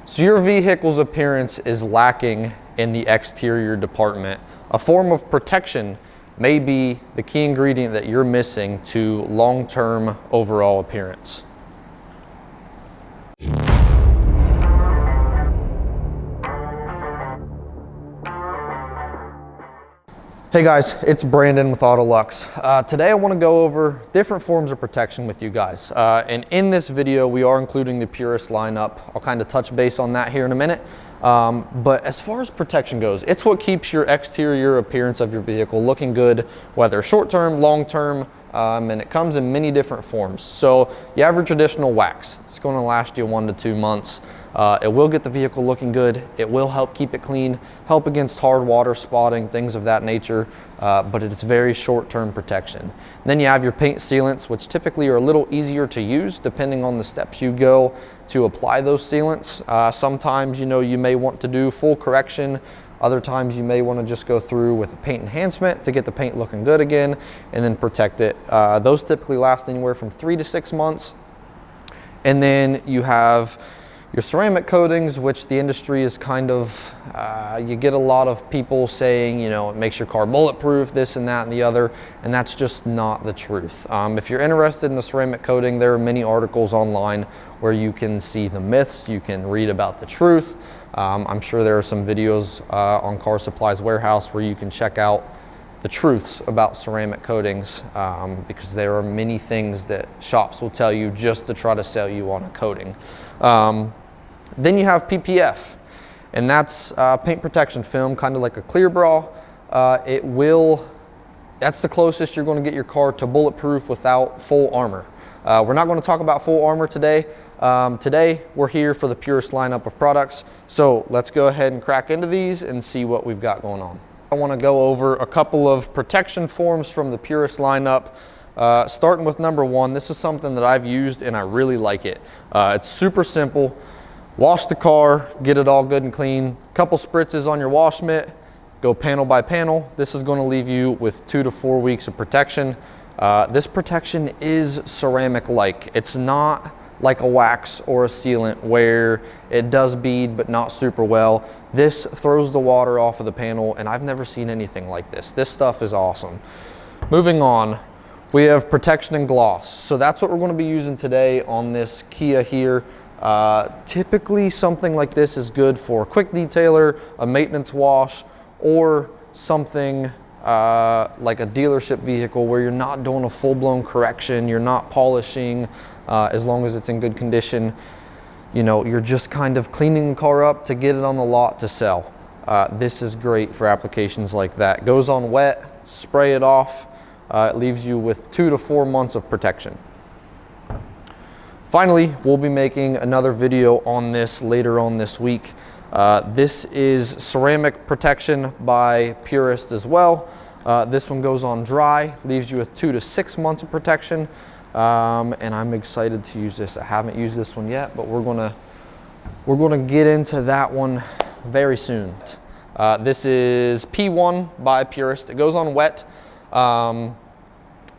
So your vehicle's appearance is lacking in the exterior department. A form of protection may be the key ingredient that you're missing to long-term overall appearance. Hey guys, it's Brandon with Autolux. Today I want to go over different forms of protection with you guys. And in this video, we are including the Purist lineup. I'll kind of touch base on that here in a minute. But as far as protection goes, it's what keeps your exterior appearance of your vehicle looking good, whether short-term, long-term, and it comes in many different forms. So you have your traditional wax. It's going to last you 1 to 2 months. It will get the vehicle looking good. It will help keep it clean, help against hard water spotting, things of that nature, but it's very short-term protection. And then you have your paint sealants, which typically are a little easier to use depending on the steps you go to apply those sealants. Sometimes, you may want to do full correction. Other times you may want to just go through with a paint enhancement to get the paint looking good again and then protect it. Those typically last anywhere from 3 to 6 months. And then you have your ceramic coatings, which the industry is kind of, you get a lot of people saying, it makes your car bulletproof, this and that and the other, and that's just not the truth. If you're interested in the ceramic coating, there are many articles online where you can see the myths, you can read about the truth. I'm sure there are some videos on Car Supply's warehouse where you can check out the truths about ceramic coatings, because there are many things that shops will tell you just to try to sell you on a coating. Then you have PPF, and that's paint protection film, kind of like a clear bra. That's the closest you're going to get your car to bulletproof without full armor. We're not going to talk about full armor today. Today we're here for the Purist lineup of products. So let's go ahead and crack into these and see what we've got going on. I want to go over a couple of protection forms from the Purist lineup. Starting with number 1, this is something that I've used and I really like it. It's super simple. Wash the car, get it all good and clean. Couple spritzes on your wash mitt, go panel by panel. This is going to leave you with 2 to 4 weeks of protection. This protection is ceramic-like. It's not like a wax or a sealant where it does bead but not super well. This throws the water off of the panel, and I've never seen anything like this. This stuff is awesome. Moving on, we have protection and gloss. So that's what we're going to be using today on this Kia here. Typically something like this is good for a quick detailer, a maintenance wash, or something like a dealership vehicle where you're not doing a full-blown correction, you're not polishing, as long as it's in good condition. You're just kind of cleaning the car up to get it on the lot to sell. This is great for applications like that. Goes on wet, spray it off. It leaves you with 2 to 4 months of protection. Finally, we'll be making another video on this later on this week. This is ceramic protection by Purist as well. This one goes on dry, leaves you with 2 to 6 months of protection. And I'm excited to use this. I haven't used this one yet, but we're gonna get into that one very soon. This is P1 by Purist. It goes on wet.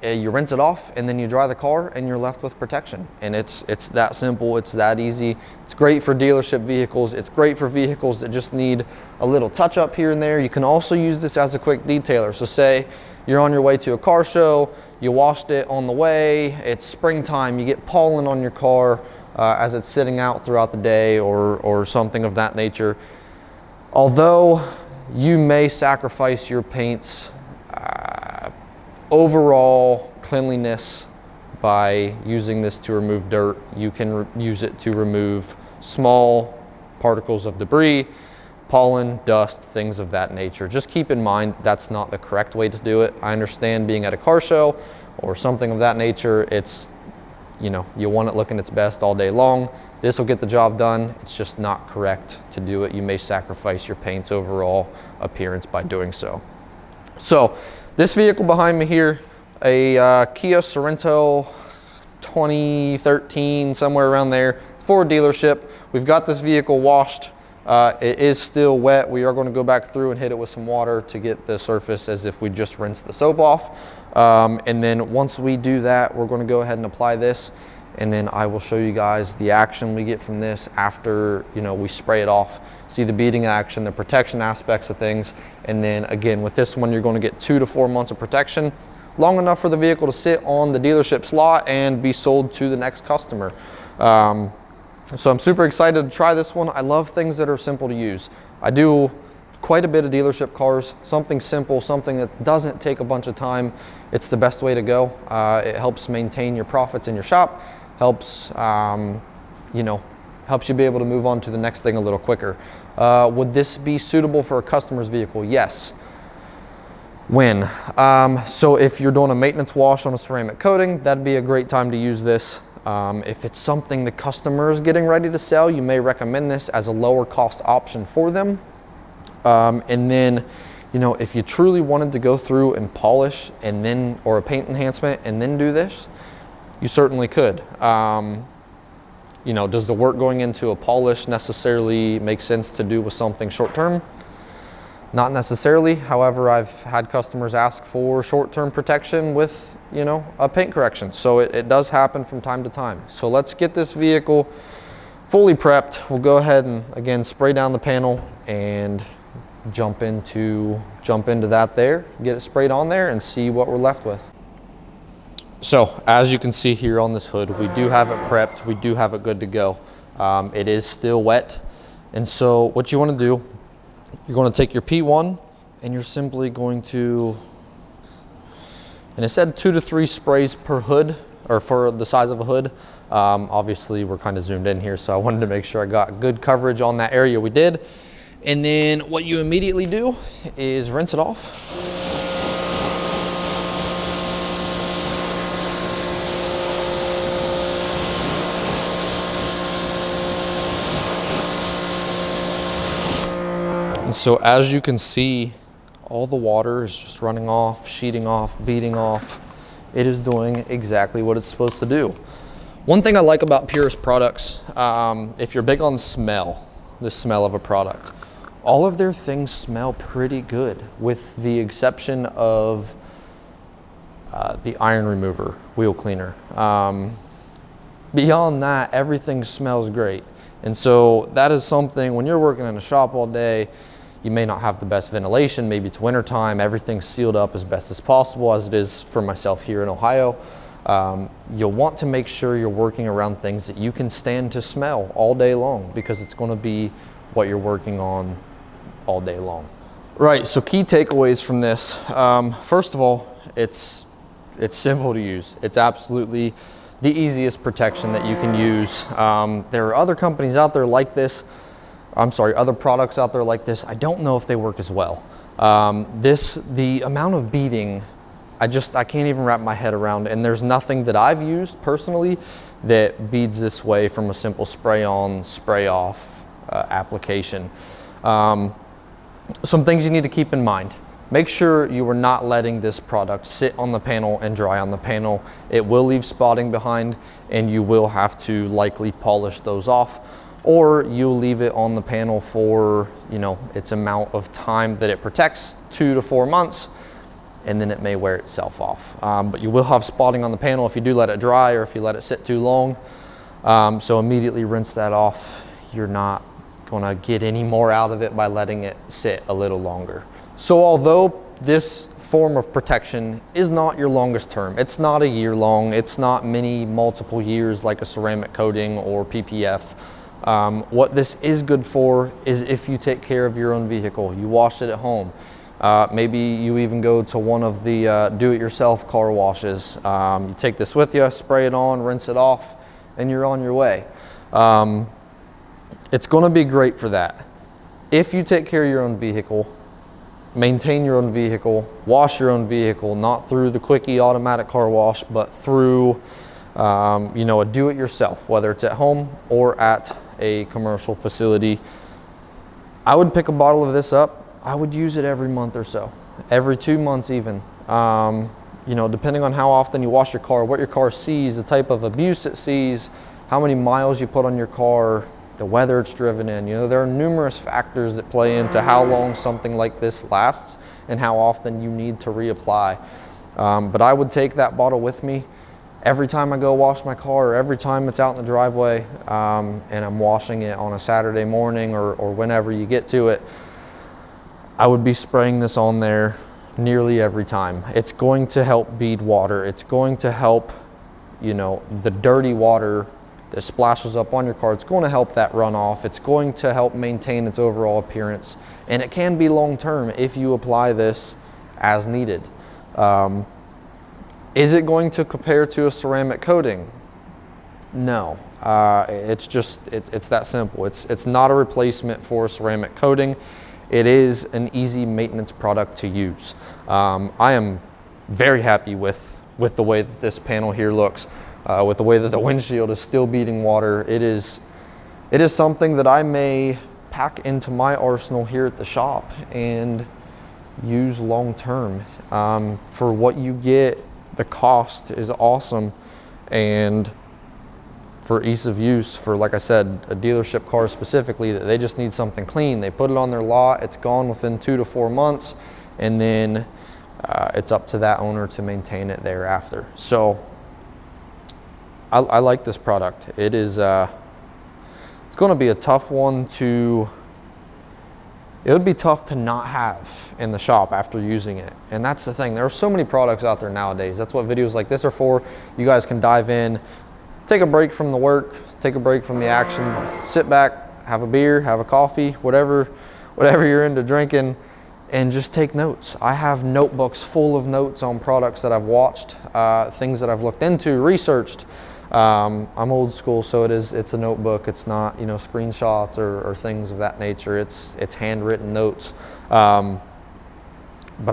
You rinse it off and then you dry the car and you're left with protection. And it's that simple, it's that easy. It's great for dealership vehicles. It's great for vehicles that just need a little touch up here and there. You can also use this as a quick detailer. So say you're on your way to a car show, you washed it on the way, it's springtime, you get pollen on your car as it's sitting out throughout the day or something of that nature. Although you may sacrifice your paint's overall cleanliness by using this to remove dirt, you can use it to remove small particles of debris, pollen, dust, things of that nature. Just keep in mind that's not the correct way to do it. I understand being at a car show or something of that nature, it's, you want it looking its best all day long. This will get the job done. It's just not correct to do it. You may sacrifice your paint's overall appearance by doing so. So this vehicle behind me here, a Kia Sorento 2013, somewhere around there. It's for a dealership. We've got this vehicle washed. It is still wet. We are going to go back through and hit it with some water to get the surface as if we just rinsed the soap off. And then once we do that, we're going to go ahead and apply this. and then I will show you guys the action we get from this after, you know, we spray it off. See the beading action, the protection aspects of things, and then again with this one you're going to get 2 to 4 months of protection, long enough for the vehicle to sit on the dealership's lot and be sold to the next customer. So I'm super excited to try this one. I love things that are simple to use. I do quite a bit of dealership cars, something simple, something that doesn't take a bunch of time. It's the best way to go. It helps maintain your profits in your shop, helps, you know, helps you be able to move on to the next thing a little quicker. Would this be suitable for a customer's vehicle? Yes. When? So if you're doing a maintenance wash on a ceramic coating, that'd be a great time to use this. If it's something the customer is getting ready to sell, you may recommend this as a lower cost option for them. And then, you know, if you truly wanted to go through and polish and then, or a paint enhancement and then do this, you certainly could. You know, does the work going into a polish necessarily make sense to do with something short term? Not necessarily. However, I've had customers ask for short-term protection with, you know, a paint correction. So it does happen from time to time. So let's get this vehicle fully prepped. We'll go ahead and again spray down the panel and jump into that there, get it sprayed on there and see what we're left with. So as you can see here on this hood, we do have it prepped. We do have it good to go. It is still wet. And so what you want to do, you're going to take your P1 and you're simply going to, and it said 2 to 3 sprays per hood, or for the size of a hood. Obviously we're kind of zoomed in here, so I wanted to make sure I got good coverage on that area. We did. And then what you immediately do is rinse it off. And so as you can see, all the water is just running off, sheeting off, beading off. It is doing exactly what it's supposed to do. One thing I like about Purist products, if you're big on smell, the smell of a product, all of their things smell pretty good with the exception of the iron remover, wheel cleaner. Beyond that, everything smells great. And so that is something, when you're working in a shop all day, you may not have the best ventilation, maybe it's winter time, everything's sealed up as best as possible, as it is for myself here in Ohio. You'll want to make sure you're working around things that you can stand to smell all day long, because it's going to be what you're working on all day long. Right, so key takeaways from this. First of all, it's simple to use. It's absolutely the easiest protection that you can use. There are other companies out there like this. Other products out there like this. I don't know if they work as well. The amount of beading, I can't even wrap my head around, and there's nothing that I've used personally that beads this way from a simple spray on, spray off application. Some things you need to keep in mind. Make sure you are not letting this product sit on the panel and dry on the panel. It will leave spotting behind and you will have to likely polish those off, or you'll leave it on the panel for, you know, its amount of time that it protects, 2 to 4 months, and then it may wear itself off. But you will have spotting on the panel if you do let it dry or if you let it sit too long. So immediately rinse that off. You're not gonna get any more out of it by letting it sit a little longer. So although this form of protection is not your longest term, it's not a year long, it's not multiple years like a ceramic coating or PPF. What this is good for is if you take care of your own vehicle, you wash it at home. Maybe you even go to one of the do-it-yourself car washes. You take this with you, spray it on, rinse it off, and you're on your way. It's gonna be great for that. If you take care of your own vehicle, maintain your own vehicle, wash your own vehicle, not through the quickie automatic car wash, but through you know, a do-it-yourself, whether it's at home or at a commercial facility. I would pick a bottle of this up. I would use it every month or so, every 2 months even. You know, depending on how often you wash your car, what your car sees, the type of abuse it sees, how many miles you put on your car, the weather it's driven in. You know, there are numerous factors that play into how long something like this lasts and how often you need to reapply. But I would take that bottle with me every time I go wash my car, or every time it's out in the driveway, and I'm washing it on a Saturday morning or whenever you get to it, I would be spraying this on there nearly every time. It's going to help bead water. It's going to help, you know, the dirty water that splashes up on your car. It's going to help that run off. It's going to help maintain its overall appearance. And it can be long-term if you apply this as needed. Is it going to compare to a ceramic coating? No, it's that simple. It's not a replacement for a ceramic coating. It is an easy maintenance product to use. I am very happy with the way that this panel here looks, with the way that the windshield is still beading water. It is something that I may pack into my arsenal here at the shop and use long term. For what you get, the cost is awesome, and for ease of use, for, like I said, a dealership car specifically, that they just need something clean. They put it on their lot, it's gone within 2 to 4 months, and then it's up to that owner to maintain it thereafter. So I like this product. It is, it's gonna be a tough one to, it would be tough to not have in the shop after using it. And that's the thing, there are so many products out there nowadays. That's what videos like this are for. You guys can dive in, take a break from the work, take a break from the action, sit back, have a beer, have a coffee, whatever you're into drinking, and just take notes. I have notebooks full of notes on products that I've watched, things that I've looked into, researched. I'm old school, so it's a notebook. It's not, you know, screenshots or things of that nature. It's handwritten notes. But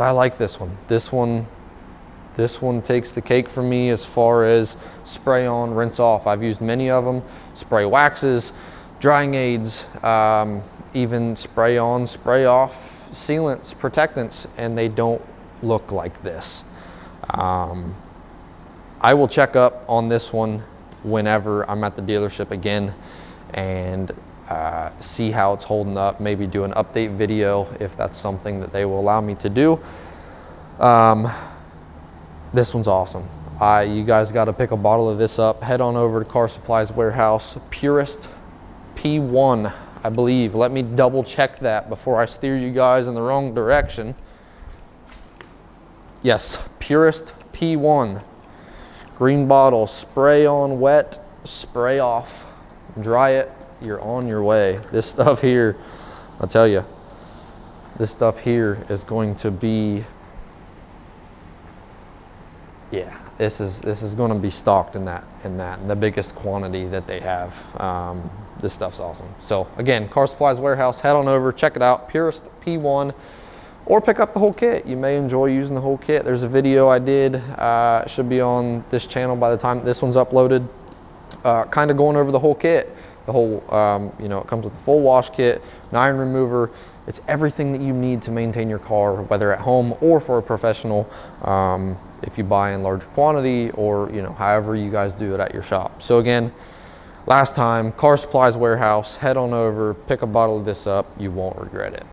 I like this one. This one takes the cake for me as far as spray on, rinse off. I've used many of them, spray waxes, drying aids, even spray on, spray off sealants, protectants, and they don't look like this. I will check up on this one whenever I'm at the dealership again and see how it's holding up, maybe do an update video if that's something that they will allow me to do. This one's awesome. You guys got to pick a bottle of this up. Head on over to Car Supplies Warehouse. Purist P1, I believe. Let me double check that before I steer you guys in the wrong direction. Yes, Purist P1. Green bottle, spray on wet, spray off, dry it, you're on your way. This stuff here, I'll tell you, this stuff here is going to be, yeah, this is going to be stocked in the biggest quantity that they have. This stuff's awesome. So again, Car Supplies Warehouse, head on over, check it out, Purist P1, or pick up the whole kit. You may enjoy using the whole kit. There's a video I did, it should be on this channel by the time this one's uploaded, kind of going over the whole kit. The whole, you know, it comes with a full wash kit, an iron remover. It's everything that you need to maintain your car, whether at home or for a professional, if you buy in large quantity, or, you know, however you guys do it at your shop. So again, last time, Car Supplies Warehouse, head on over, pick a bottle of this up, you won't regret it.